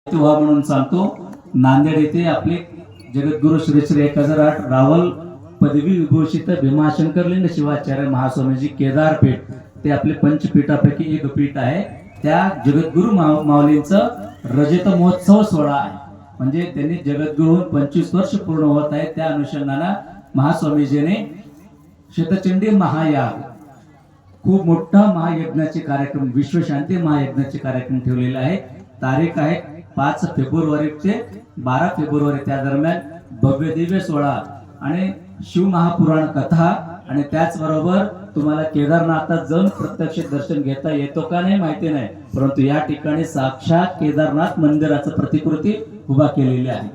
व्हा म्हणून सांगतो। नांदेड येथे आपले जगद्गुरु श्री श्री 1008 रावल पदवी विभूषित भीमाशंकरलिंग शिवाचार्य महास्वामीजी केदारपीठ ते आपले पंचपीठापैकी एक पीठ आहे। त्या जगद्गुरु माऊलींचं रजत महोत्सव सोहळा आहे। म्हणजे त्यांनी जगद्गुरु 25 वर्ष पूर्ण होत आहे। त्या अनुषंगाने महास्वामीजीने शतचंडी महायाग खूप मोठा महायज्ञाचे कार्यक्रम विश्वशांती महायज्ञाचे कार्यक्रम ठेवलेले आहे। तारीख आहे 5 फेब्रुवारी ते 12 फेब्रुवारी त्या दरम्यान भव्य दिव्य सोहळा आणि शिव महापुराण कथा आणि त्याचबरोबर तुम्हाला केदारनाथात जाऊन प्रत्यक्ष दर्शन घेता येतो का नाही माहिती नाही, परंतु या ठिकाणी साक्षात केदारनाथ मंदिराचं प्रतिकृती उभा केलेली आहे।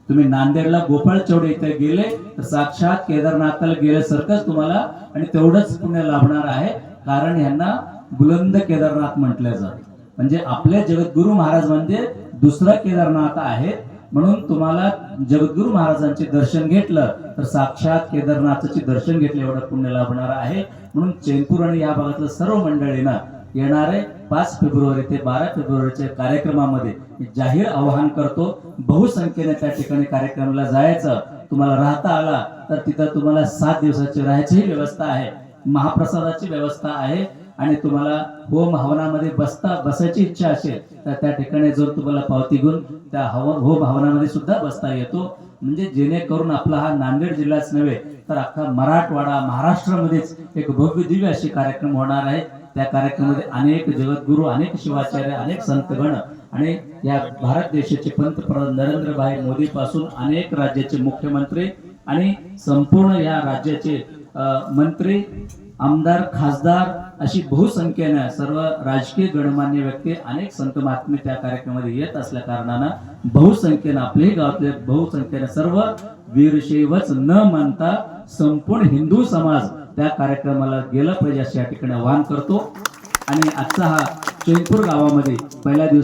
तुम्ही नांदेडला गोपाळ चौड इथे गेले तर साक्षात केदारनाथाला गेल्यासारखंच तुम्हाला आणि तेवढंच पुण्य लाभणार आहे, कारण यांना बुलंद केदारनाथ म्हटलं जातं। म्हणजे आपले जगद्गुरु महाराज म्हणजे दुसरा केदारनाथ आहे। म्हणून तुम्हाला जगद्गुरु महाराजांचे दर्शन घेतलं तर साक्षात केदारनाथाचे दर्शन घेतले एवढं पुण्य लाभणार आहे। म्हणून चैनपूर आणि या भागातल्या सर्व मंडळींना येणारे 5 फेब्रुवारी ते 12 फेब्रुवारीच्या कार्यक्रमामध्ये जाहीर आवाहन करतो। बहुसंख्येने त्या ठिकाणी कार्यक्रमाला जायचं। तुम्हाला राहता आला तर तिथं तुम्हाला 7 दिवसाची राहायची व्यवस्था आहे, महाप्रसादाची व्यवस्था आहे आणि तुम्हाला होम हवनामध्ये बसायची इच्छा असेल तर त्या ठिकाणी जर तुम्हाला पावती घेऊन त्या होम हवनामध्ये सुद्धा बसता येतो। म्हणजे जेणेकरून आपला हा नांदेड जिल्हाच नव्हे तर अख्खा मराठवाडा महाराष्ट्रामध्येच एक भव्य दिव्य असे कार्यक्रम होणार आहे। त्या कार्यक्रमामध्ये अनेक जगद्गुरु, अनेक शिवाचार्य, अनेक संतगण आणि या भारत देशाचे पंतप्रधान नरेंद्र भाई मोदी पासून अनेक राज्याचे मुख्यमंत्री आणि संपूर्ण या राज्याचे मंत्री, आमदार, खासदार अशी बहुसंख्येने सर्व राजकीय गणमान्य व्यक्ती, अनेक संत महात्मे त्या कार्यक्रमामध्ये येत असल्या कारणाने बहुसंख्येने आपले गावातले बहुसंख्येने सर्व वीरशैवच न मानता संपूर्ण हिंदू समाज त्या कार्यक्रमाला गेला पाहिजे असे या ठिकाणी आवाहन करतो। आणि आजचा हा चैनपूर गावामध्ये पहिल्या दिवस